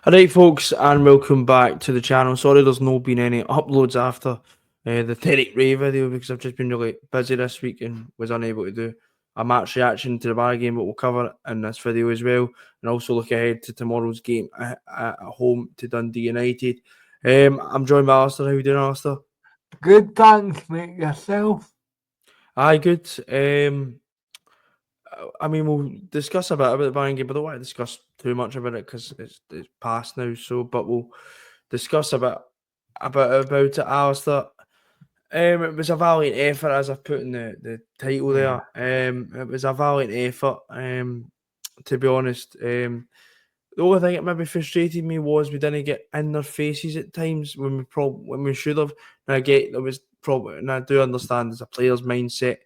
Alright, folks, and welcome back to the channel. Sorry there's no been any uploads after the Derek Ray video because I've just been really busy this week and was unable to do a match reaction to the Bar game, but we'll cover it in this video as well. And also look ahead to tomorrow's game at home to Dundee United. I'm joined by Alistair. How you doing, Alistair? Good, thanks, mate. Yourself? Aye, good. I mean, we'll discuss a bit about the Bayern game, but I don't want to discuss too much about it because it's past now. So, but we'll discuss about it, Alistair. It was a valiant effort, as I've put in the title Yeah. there. It was a valiant effort. To be honest, the only thing that maybe frustrated me was we didn't get in their faces at times when we should have. And I get there was probably, and I do understand as a player's mindset.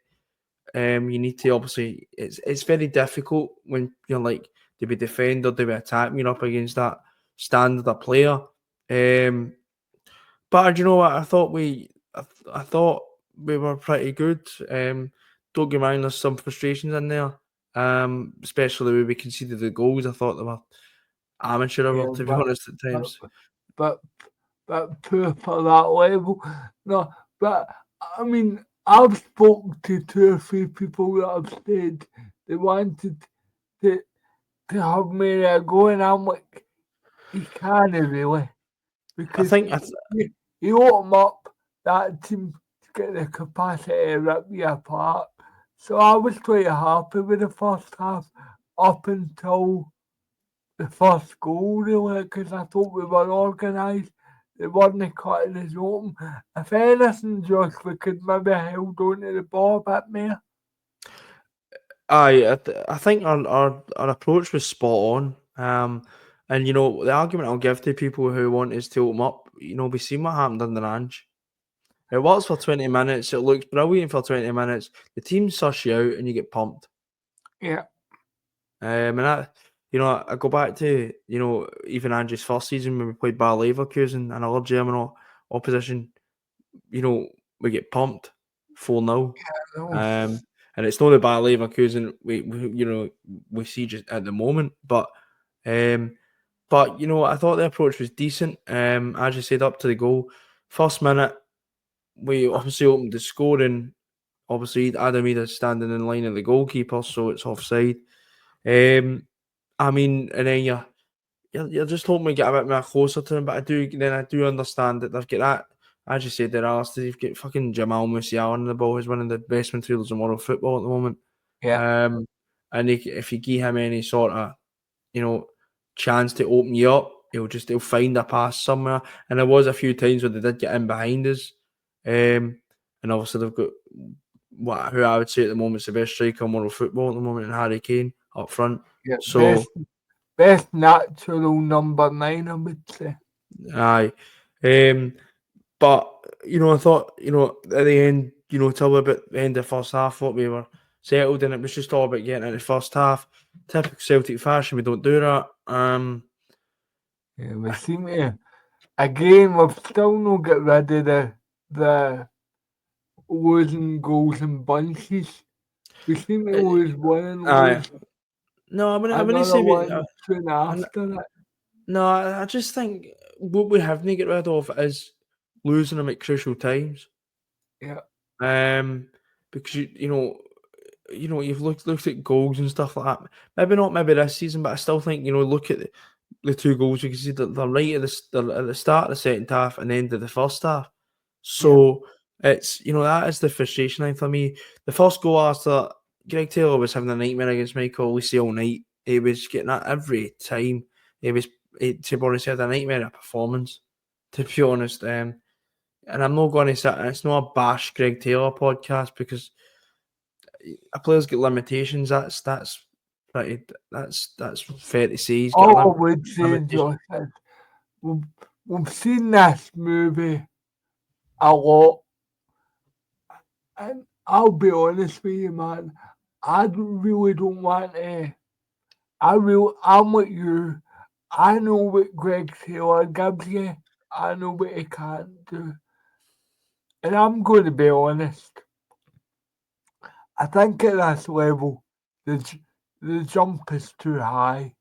You need to obviously it's very difficult when you're like, do we defend or do we attack? You're up against that standard of player. But you know what? I thought we were pretty good. Don't get me wrong, there's some frustrations in there. Especially when we conceded the goals. I thought they were amateur Yeah, hour, to be honest, at but times. but but poor for that level. No, but I mean, I've spoken to 2 or 3 people that have said they wanted to to have me go, and I'm like, you can't really I because think you open up that team to get the capacity to rip you apart. So I was quite happy with the first half up until the first goal, really, because I thought we were organised. They weren't cutting us open. If anything, Josh, we could maybe held on to the ball a bit more. I think our approach was spot on. And you know the argument I'll give to people who want us to open up. You know, we seen what happened under Ange. It works for 20 minutes. It looks brilliant for 20 minutes. The team suss you out and you get pumped. Yeah, And that, you know, I go back to, you know, even Andrew's first season when we played Bayer Leverkusen, another German opposition, you know, we get pumped 4-0. no, And it's not the Bayer Leverkusen you know, we see just at the moment, um, but you know, I thought the approach was decent. As you said, up to the goal, first minute, we obviously opened the scoring. Obviously, Adam Ida's standing in line of the goalkeeper, so it's offside. Um, I mean, and then you're just hoping we get a bit more closer to him, but I do understand that they've got that. As you said, they're asked. They've got fucking Jamal Musiala on the ball. He's one of the best midfielders in world football at the moment. yeah, Um, and if you give him any sort of, you know, chance to open you up, he'll find a pass somewhere. And there was a few times where they did get in behind us. And obviously they've got who I would say at the moment is the best striker in world football at the moment, in Harry Kane up front. yeah. So Best natural number 9, I would say. aye, um, but you know, I thought, you know, at the end, you know, till about the end of the first half, what we were settled, and it was just all about getting into the first half. Typical Celtic fashion, we don't do that. Yeah, we seem to again. We've still not got rid of the losing goals in bunches. We seem to uh, lose one and aye, lose no, I wouldn't another say one soon and after that. no, I just think what we have to get rid of is losing them at crucial times. Yeah, Um, because you know, you've looked at goals and stuff like that. Maybe not maybe this season, but I still think, you know, look at the 2 goals you can see that they're right at they're at the start of the second half and the end of the first half. yeah, So it's, you know, that is the frustration line for me. The first goal after Greg Taylor was having a nightmare against Michael Olise all night. He was getting that every time. To be honest, he had a nightmare of performance. To be honest, and I'm not going to sit. It's not a bash Greg Taylor podcast because a player's got limitations. Pretty. That's fair to say. He's got all I would say, limitations. Josh, is we've, we've seen this movie a lot, and I'll be honest with you, man. Really don't want to. I'm with you. I know what Greg Taylor gives you. I know what he can't do. And I'm going to be honest. I think at this level, the jump is too high.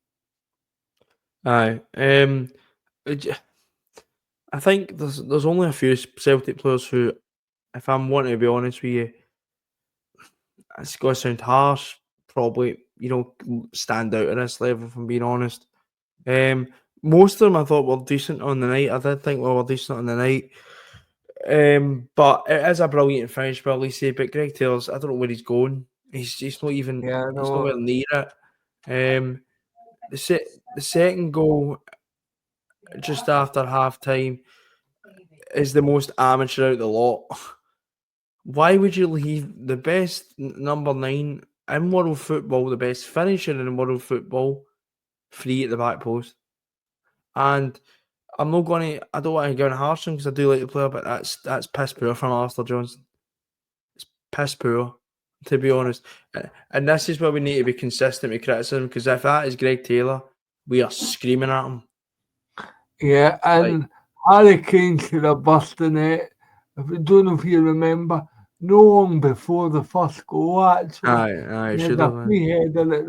Aye. It- I think there's only a few Celtic players who, if I'm wanting to be honest with you, it's going to sound harsh, probably, stand out at this level, if I'm being honest. Um, Most of them I thought were decent on the night. I did think we were decent on the night. But it is a brilliant finish, by Lacey. But Greg Taylor's, I don't know where he's going. He's not even, Yeah, he's no. nowhere near it. Um, the second goal, just after half time, is the most amateur out of the lot. Why would you leave the best number 9 in world football, the best finisher in world football, free at the back post? And I don't want to go on harsh on because I do like the player, but that's piss poor from Alistair Johnson. It's piss poor, to be honest. And this is where we need to be consistent with criticism, because if that is Greg Taylor, we are screaming at him. Yeah, Like, and Harry Kane should have burst in it. If I don't know if you remember, no long before the first goal, actually, aye, he had should a have. free header at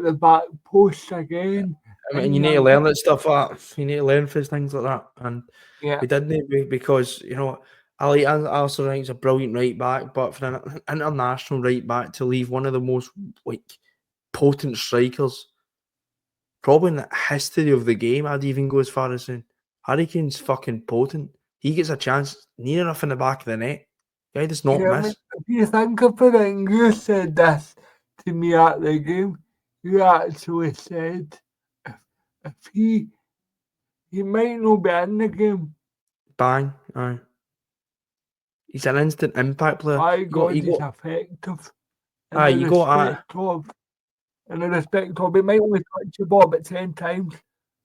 the back post again. I mean, And you need to young, learn that stuff like that. You need to learn for things like that. And yeah, we didn't because, Ali also think he's a brilliant right back, but for an international right back to leave one of the most like potent strikers probably in the history of the game, I'd even go as far as saying Harry Kane's fucking potent. He gets a chance near enough in the back of the net. Guy does not yeah, I mean, miss. if you think of it, and you said this to me at the game, you actually said if, if he might not be in the game, Bang. Aye. He's an instant impact player. by God, You he's go effective in aye, the you go respect of, he might only touch the ball about 10 times,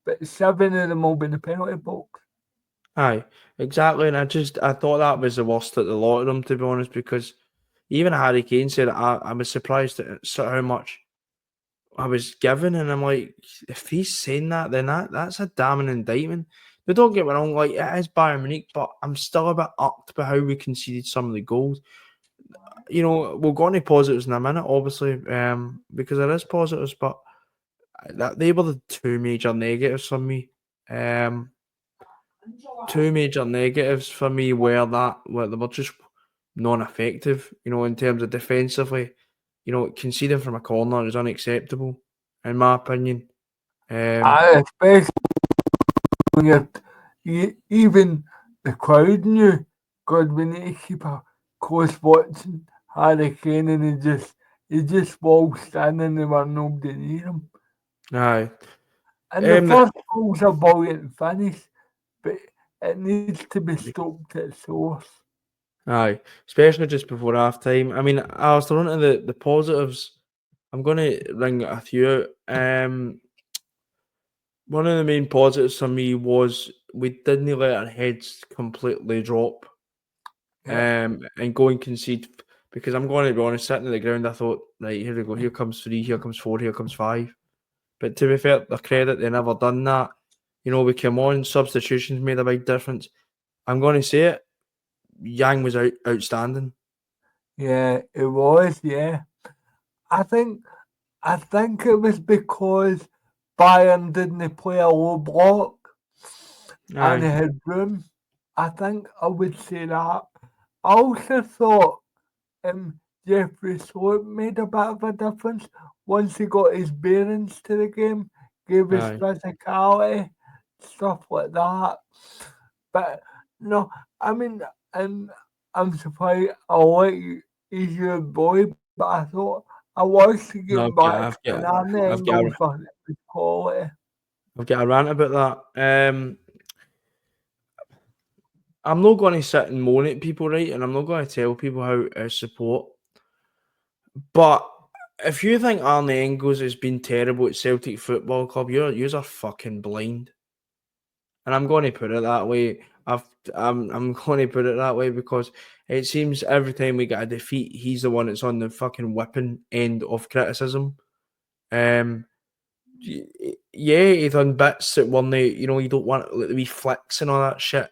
but 7 of them will be in the penalty box. aye, exactly. And I thought that was the worst at the lot of them, to be honest, because even Harry Kane said I was surprised at how much I was given, and I'm like, if he's saying that, then that's a damning indictment. But don't get me wrong, like it is Bayern Munich, but I'm still a bit upped by how we conceded some of the goals. We'll go on to positives in a minute, obviously, because there is positives, but they were the two major negatives for me. Um, Two major negatives for me where they were just non-effective. In terms of defensively, conceding from a corner is unacceptable, in my opinion. Especially when even the crowd knew, God, we need to keep a close watching Harry Kane, and he just walked standing there were nobody near him. Aye. And the Um, first goal's a brilliant finish, but it needs to be stopped at source. aye. Especially just before half time. I mean, I was on to the positives. I'm going to ring a few out. One of the main positives for me was we didn't let our heads completely drop. Yeah. And go and concede, because I'm going to be honest, sitting on the ground, I thought, right, here we go, here comes 3, here comes 4, here comes 5. But to be fair, their credit, they never done that. We came on, substitutions made a big difference. I'm going to say it, Yang was outstanding. Yeah, it was, yeah. I think it was because Bayern didn't play a low block and Aye, they had room. I think I would say that. I also thought Jeffrey Slope made a bit of a difference once he got his bearings to the game, gave his aye, physicality, stuff like that. But no, I mean, and I'm surprised I like he's your boy, but I thought I watched the no, game back and I'm the I've got, angle for his quality. I've got a rant about that. I'm not going to sit and moan at people, right, and I'm not going to tell people how to support. But if you think Arne Engels has been terrible at Celtic Football Club, you're fucking blind. And I'm going to put it that way. I'm going to put it that way because it seems every time we get a defeat, he's the one that's on the fucking whipping end of criticism. Yeah, he done bits that weren't, you don't want like, the wee flicks and all that shit.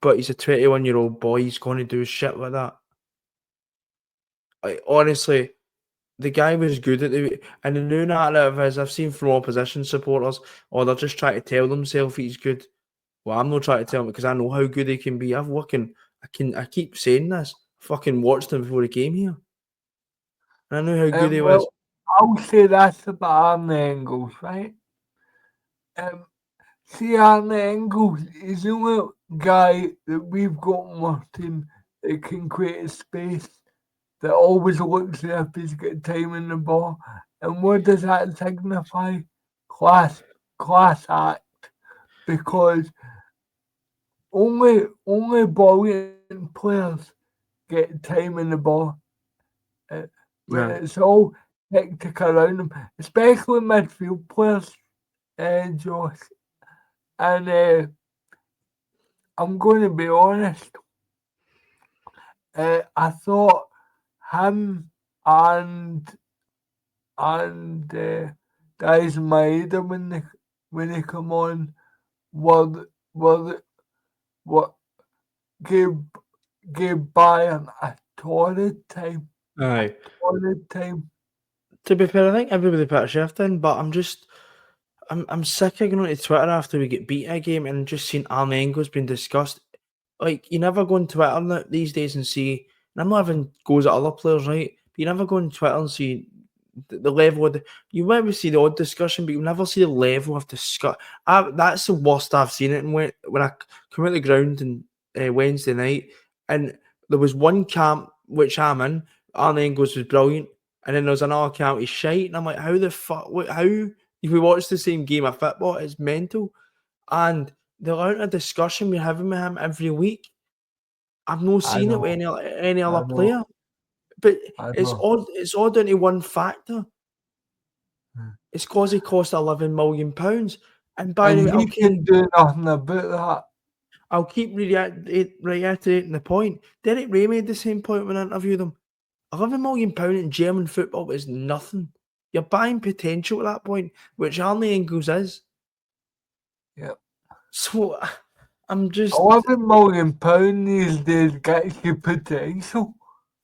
But he's a 21-year-old boy. He's going to do shit like that. Honestly, the guy was good at and the new narrative is I've seen from opposition supporters, or they're just trying to tell themselves he's good. Well, I'm not trying to tell him because I know how good he can be. I keep saying this. I fucking watched him before he came here. And I know how good he was. Well, I'll say that's about Arne Engels, right? Um, See, Arne Engels is the only guy that we've got on our team that can create a space, that always looks as if he's got time in the ball. And what does that signify? Class, class act. Because only brilliant players get time in the ball. Uh, when Yeah. it's all hectic around them, especially midfield players, Josh. And I'm going to be honest, I thought him and guys Maeda when they come on what gave gave Bayern a torrid time. Aye. Torrid time. To be fair, I think everybody put a shift in, but I'm sick of going to Twitter after we get beat a game and just seeing Arne Engels being discussed. Like, you never go on Twitter these days and see, and I'm not having goes at other players, right? But you never go on Twitter and see the level of you might see the odd discussion, but you never see the level of discuss. That's the worst I've seen it. And when I come out the ground and Wednesday night, and there was one camp which I'm in, Arne Engels was brilliant, and then there was another camp he's shite, and I'm like, how the fuck? How if we watch the same game of football, it's mental. And the amount of discussion we're having with him every week, I've not I seen it with know, any I other know, player. But I it's know. all down to one factor. Hmm. It's because he cost £11 million. And by the And way, he can do nothing about I'll keep reiterating the point. Derek Ray made the same point when I interviewed him. £11 million in German football is nothing. You're buying potential at that point, which Arne Engels is. that. Yep. So I'm just £11 million these days gets you potential.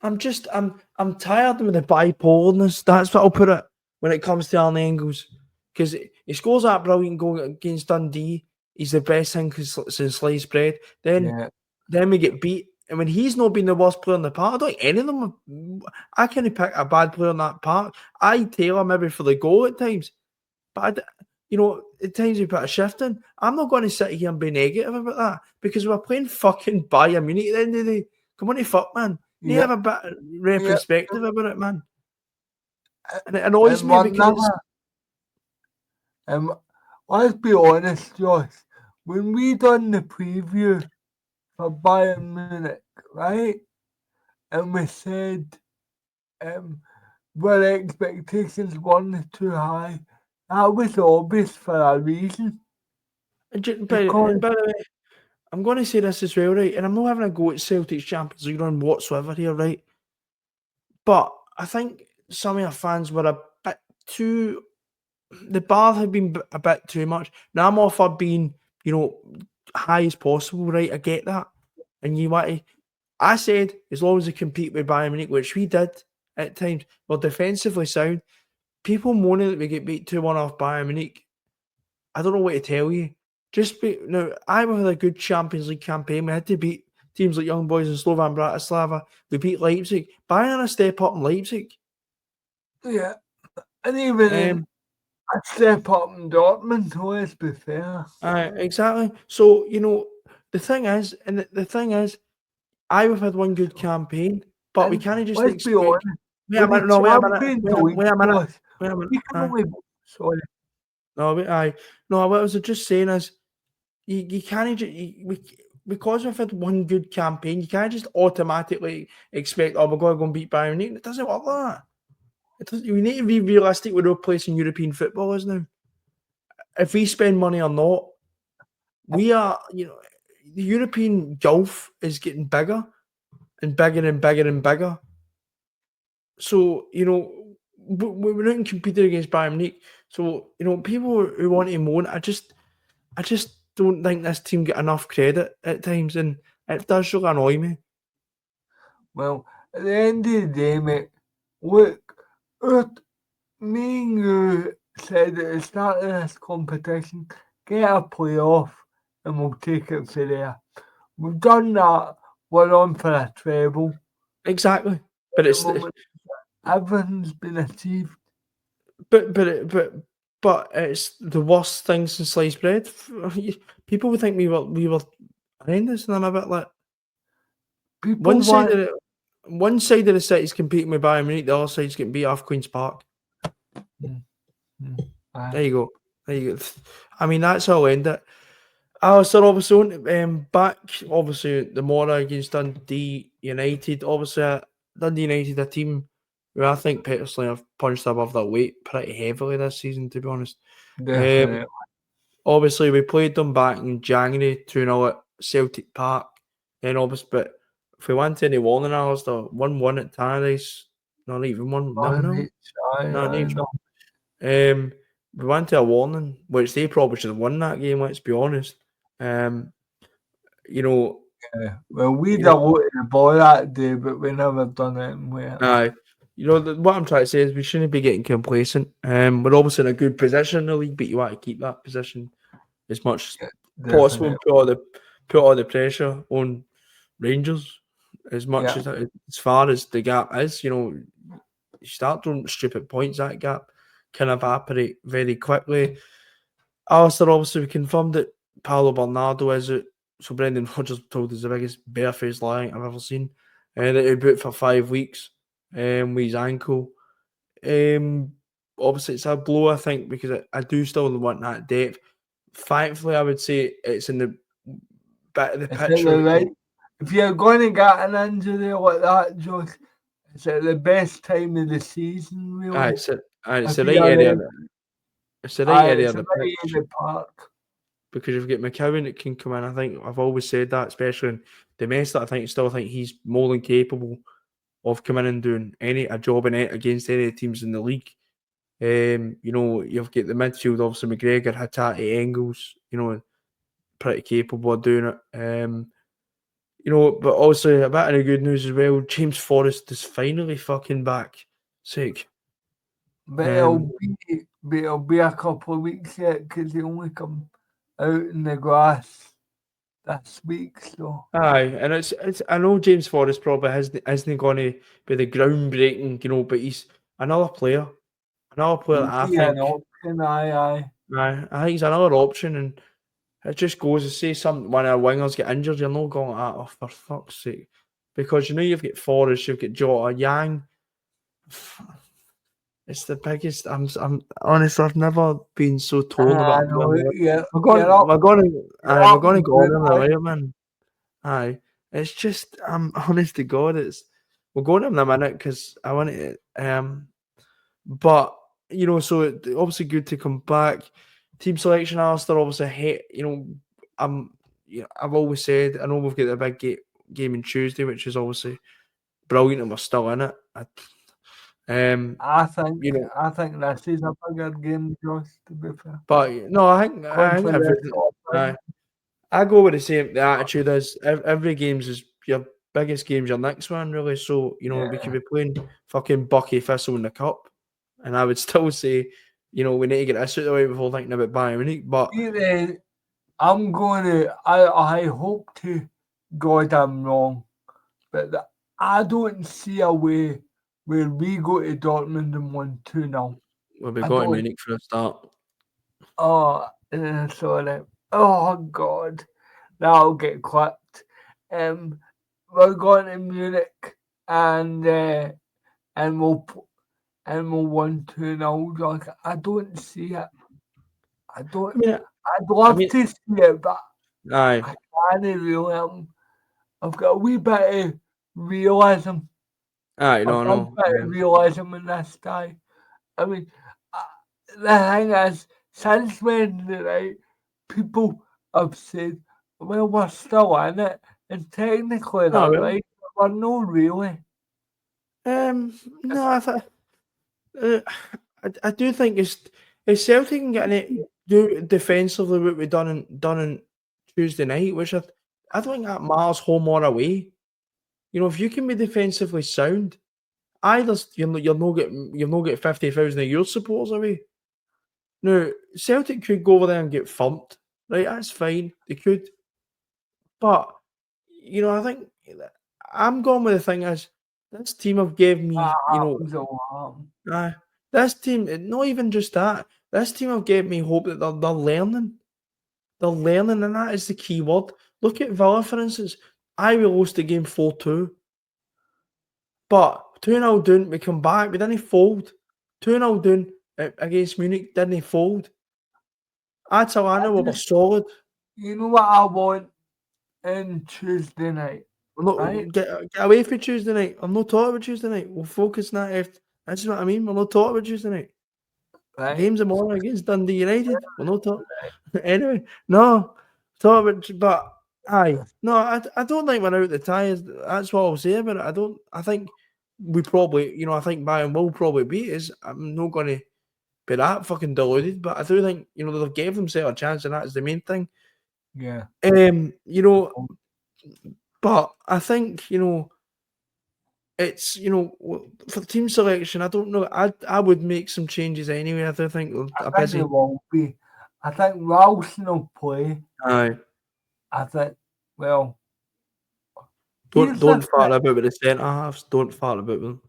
I'm tired of the bipolarness. That's what I'll put it when it comes to Arne Engels. Because he scores that brilliant goal against Dundee. He's the best thing since sliced bread. Yeah, Then we get beat. And when he's not been the worst player in the park, I don't think any of them. I can't pick a bad player in that park. I tailor maybe for the goal at times. But at times we put a shift in. I'm not going to sit here and be negative about that because we're playing fucking Bayern Munich at the end of the day. Come on, fuck, man. They yeah, have a bit of yeah. perspective about it, man. Uh, And it annoys And me we're because it's. never, let's be honest, Josh. When we done the preview for Bayern Munich, right, and we said um, our expectations weren't too high, that was obvious for a reason. And Because, by the way, I'm going to say this as well, right? And I'm not having a go at Celtic's Champions League run whatsoever here, right? But I think some of our fans were a bit too. The bar had been a bit too much. Now I'm all for being, high as possible, right? I get that. And you want to. I said as long as they compete with Bayern Munich, which we did at times, we're defensively sound. People moaning that we get beat 2-1 off Bayern Munich. I don't know what to tell you. Now, I had a good Champions League campaign. We had to beat teams like Young Boys and Slovan Bratislava. We beat Leipzig. Bayern are a step up in Leipzig. yeah, and even in Um, a step up in Dortmund, let's be fair. exactly. So, the thing is, I've had one good campaign, but we And can't just let's be expect. honest, Wait a with the minute. No, wait a minute. Champions League, Wait a minute. Josh, Wait a minute. we can only, sorry, No, wait, aye. No, what I was just saying is, you can't because we've had one good campaign, you can't just automatically expect, oh, we're going to go and beat Bayern Munich. It doesn't work like that. It doesn't. We need to be realistic with our place in European football is now. If we spend money or not, we are, the European gulf is getting bigger and bigger and bigger and bigger. So, we're not competing against Bayern Munich. So, people who want to moan, I just don't think this team get enough credit at times, and it does really annoy me. well, at the end of the day, mate, look, Me and you said at the start of this competition, get a playoff and we'll take it from there. We've done that. We're on for a treble. Exactly. But At it's the moment, everything's been achieved. but it's the worst thing since sliced bread. People would think we were horrendous, and I'm a bit like People want one side of the city's competing with Bayern Munich, the other side's getting beat off Queen's Park. There you go. There you go. I mean, that's how I'll end it. Alistair, obviously, back, obviously, the morning against Dundee United. Obviously, Dundee United, a team who I think personally have punched above their weight pretty heavily this season, to be honest. definitely. Obviously, we played them back in January 2-0 at Celtic Park. And obviously, but if we went to any warning, Alistair, 1-1 at Tannadice, not even 1-0. Not even. We went to a warning, which they probably should have won that game, let's be honest. You know, Well, we you know, diluted the ball that day, but we never done it. aye. What I'm trying to say is we shouldn't be getting complacent. We're obviously in a good position in the league, but you want to keep that position as much as possible and put all the pressure on Rangers as much as far as the gap is. You start throwing stupid points, that gap can evaporate very quickly. Alistair, obviously, we confirmed that Paulo Bernardo is it. So Brendan Rodgers told us the biggest barefaced lie I've ever seen. That he'd boot for 5 weeks with his ankle. Obviously, it's a blow, I think, because I do still want that depth. Thankfully, I would say it's in the bit of the pitch. Right. If you're going to get an injury like that, Josh, it's at the best time of the season, really. It's the right area. It's the right area of the pitch. The park. Because you've got McCowan that can come in. I think I've always said that, especially in domestic. I still think he's more than capable of coming in and doing a job against any teams in the league. You've got the midfield, obviously McGregor, Hatate, Engels, pretty capable of doing it. But also a bit of good news as well. James Forrest is finally fucking back. Sick. But it'll be a couple of weeks yet because he only come out in the grass this week. So aye, and it's I know James Forrest probably isn't going to be the groundbreaking, but he's another player that I think. An option, aye. I think he's another option, and it just goes to say something when our wingers get injured, you're not going at oh for fuck's sake, because you've got Forrest, you've got Jota, Yang. It's the biggest. I'm honest. I've never been so torn about. We're going to go on in a minute, man. Aye, it's just. I'm honest to God. We're going in a minute because I want to. But so obviously good to come back. Team selection, Alistair. Obviously, I've always said I know we've got a big game on Tuesday, which is obviously brilliant, and we're still in it. I think this is a bigger game, Josh, to be fair. But no, I think I go with the attitude is every game's is your biggest game's your next one, really. So we could be playing fucking Bucky Thistle in the cup, and I would still say we need to get this out of the way before thinking about Bayern Munich. But I'm going to. I hope to God I'm wrong, but I don't see a way where we go to Dortmund and win 2-0. We'll be going to Munich for a start. Oh, sorry. Oh God, that'll get clipped. We're going to Munich and we'll win 2-0. Like I don't see it. I'd love to see it, but I can't really. I've got a wee bit of realism. No. Realism in this guy. I mean, the thing is, since Wednesday night, people have said, well, we're still in it. And technically, that's right. We're not really. No, I do think if Celtic can get it, do defensively what we done on Tuesday night, which I don't think that matters home or away. If you can be defensively sound, either you'll not get 50,000 of your supporters away. Now, Celtic could go over there and get thumped, right? That's fine. They could. But, I think I'm going with the thing is this team have gave That me, happens a lot. this team, not even just that, this team have gave me hope that they're learning. They're learning, and that is the key word. Look at Villa, for instance. We lost the game 4-2. But 2-0 down, we come back, we didn't fold. 2-0 down against Munich, didn't fold. Atalanta were solid. You know what I want in Tuesday night? I'm not, Right? get away from Tuesday night. I'm not talking about Tuesday night. We'll focus on that. That's what I mean. We're not talking about Tuesday night. Right? Games tomorrow against Dundee United. We're not talking. Anyway, no. Talk about, but aye. No, I don't think we're out the tyres. That's what I'll say about it. I think we probably, I think Bayern will probably beat us. I'm not going to be that fucking deluded, but I do think, they've gave themselves a chance, and that's the main thing. Yeah. But I think, it's, for team selection, I don't know. I would make some changes anyway. I do think I think it won't be. I think Ralston will play. Aye. I think, well, don't fart about with the centre halves. Don't fart about them.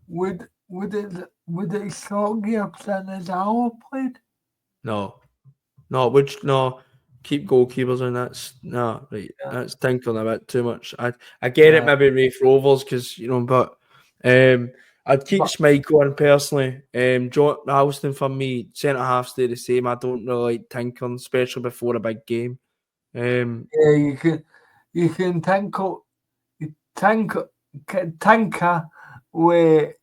Would it shock you if Sanazao played? No. Keep goalkeepers, and that's right. Yeah. That's tinkling a bit too much. I get it, maybe Rafe Rovers, because but I'd keep Schmeichel in personally. John Ralston for me, centre half stay the same. I don't really like tinkling, especially before a big game. Yeah, you can tinker with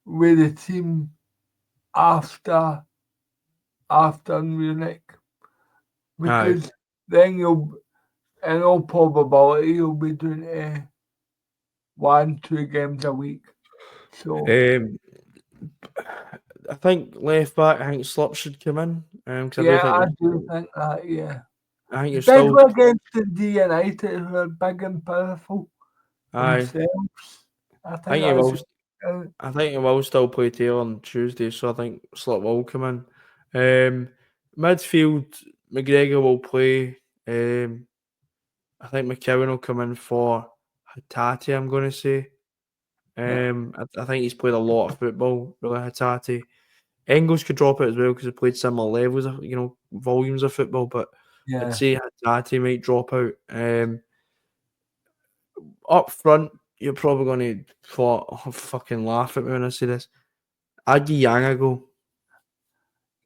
the team after Munich, because then in all probability you'll be doing 1-2 games a week. So I think left back. I think Slop should come in. I do think that. Yeah, I think you're still against the United, who are big and powerful themselves. I think he will still play Taylor on Tuesday, so I think Slot will come in. Midfield, McGregor will play. I think McCowan will come in for Hatate, I'm going to say. I think he's played a lot of football, really, Hatate. Engels could drop it as well because he played similar levels of, volumes of football, but I'd say Hatate might drop out. Up front, you're probably going to fucking laugh at me when I say this. I'd give Yang a go.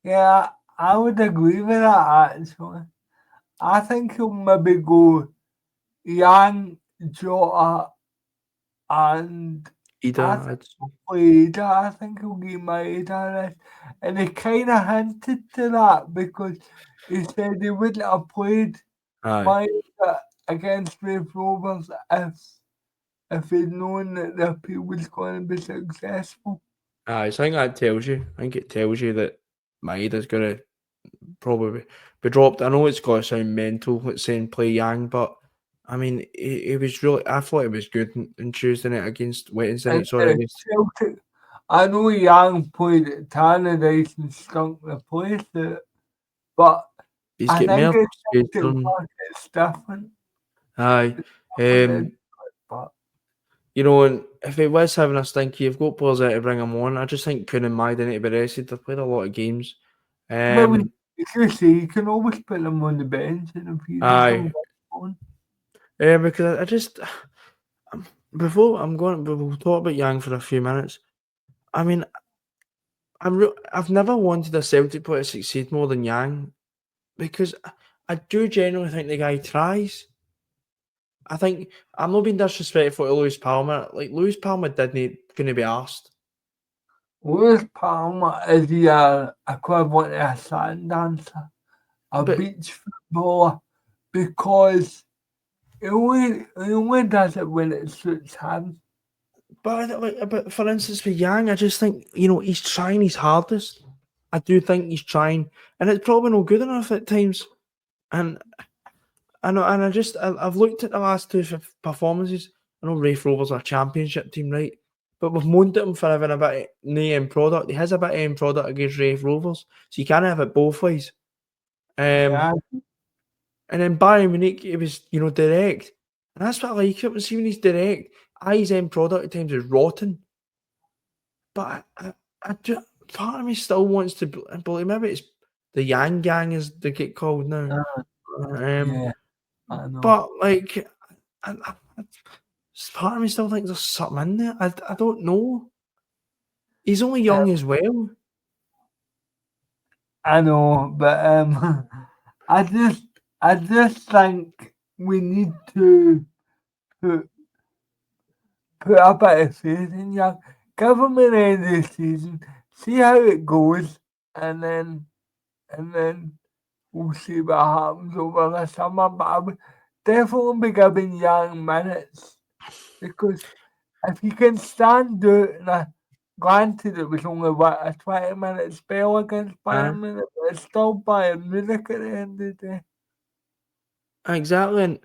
Yeah, I would agree with that, actually. I think he'll maybe go Yang, Jota, and Ida. I think he'll give my Ida, and he kind of hinted to that because he said he wouldn't have played my Ida against Rafe Rovers if he'd known that the appeal was going to be successful. I think that tells you. I think it tells you that Maeda's going to probably be dropped. I know it's got to sound mental, let's saying play Yang, but I mean, it was really. I thought it was good in Tuesday night against Wednesday night. Sorry, against Celtic. I know Yang played at Tannadice and stunk the place out, but he's I getting think it's different. Aye. And if he was having a stinky, you've got players there to bring him on. I just think Kuhn and Maida need to be rested. They've played a lot of games. You can always put them on the bench and if you on. Because I just we'll talk about Yang for a few minutes. I mean, I've never wanted a Celtic player to succeed more than Yang, because I do genuinely think the guy tries. I think I'm not being disrespectful to Lewis Palmer. Like, Lewis Palmer didn't going to be asked. Lewis Palmer is the equivalent of a sand dancer, beach footballer, because he only does it when it suits him. But for instance, with Yang, I just think, he's trying his hardest. I do think he's trying, and it's probably not good enough at times. And I know, and I've looked at the last two performances, I know Raith Rovers are a championship team, right? But we've moaned at him for having a bit of no end product. He has a bit of end product against Raith Rovers, so you can't have it both ways. Yeah, And then Bayern Munich, it was, direct. And that's what I like it. See, when he's direct, his end product at times is rotten. But part of me still wants to believe, maybe it's the Yang Gang, as they get called now. yeah, I know. But, like, part of me still thinks there's something in there. I don't know. He's only young as well. I know, but I just think we need to put a bit of faith in Young. Give him an end of the season, see how it goes, and then we'll see what happens over the summer. But I would definitely be giving Young minutes, because if he can stand out, granted it was only a 20-minute spell against Bayern Munich, but it's still Bayern Munich at the end of the day. Exactly. And,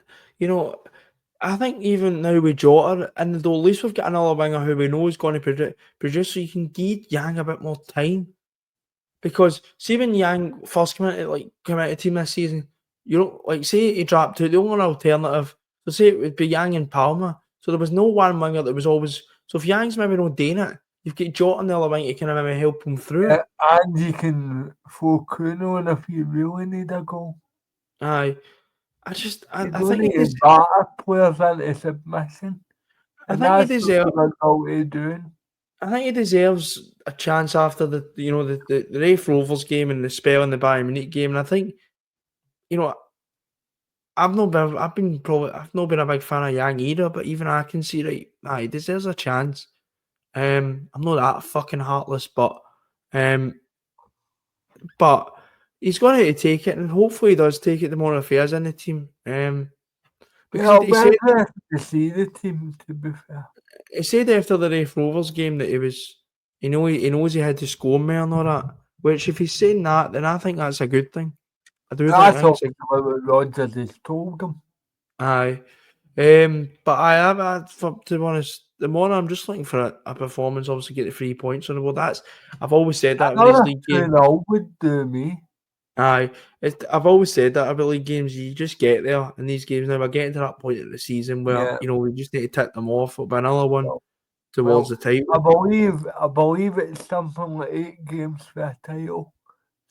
I think even now with Jota, and at least we've got another winger who we know is going to produce, so you can give Yang a bit more time. Because see, when Yang first came out of team this season, say he dropped out, the only alternative, so say it would be Yang and Palmer. So there was no one winger that was always. So if Yang's maybe not doing it, you've got Jota on the other wing to kind of maybe help him through. Yeah, and you can throw Kuno in if you really need a goal. Aye. I You think need to batter players into submission. And I think that's what we're already doing. I think he deserves a chance after the Raith Rovers game and the spell in the Bayern Munich game. And I think, I've not been a big fan of Yang either, but even I can see he deserves a chance. I'm not that fucking heartless, but he's going to take it, and hopefully he does take it the more affairs in the team. Because he said to see the team, to be fair. He said after the Raith Rovers game that he knows he had to score more and all that. Which, if he's saying that, then I think that's a good thing. I do That's think obviously what Rodgers has told him. aye. But to be honest, the more I'm just looking for a performance, obviously get the 3 points on the board. I've always said that with these league games. Would do me. Aye, I've always said that about league games. You just get there in these games. Now we're getting to that point of the season where we just need to tick them off. It'll be another one towards the title. I believe it's something like 8 games for a title.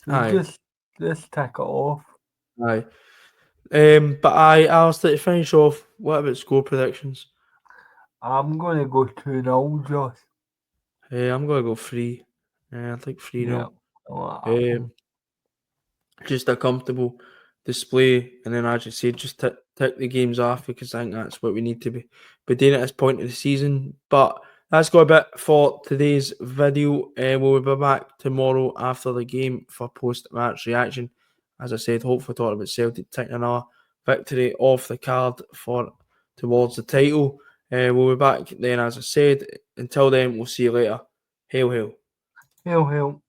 So Aye. just tick it off. Aye. But Alistair, to finish off, what about score predictions? I'm going to go 2-0, Josh. I'm going to go 3. I think 3-0. Just a comfortable display, and then as you say, just tick the games off, because I think that's what we need to be doing at this point of the season. But that's got a bit for today's video. We'll be back tomorrow after the game for post-match reaction. As I said, hopefully talking about Celtic taking another victory off the card towards the title. We'll be back then, as I said. Until then, we'll see you later. Hail, hail. Hail, hail.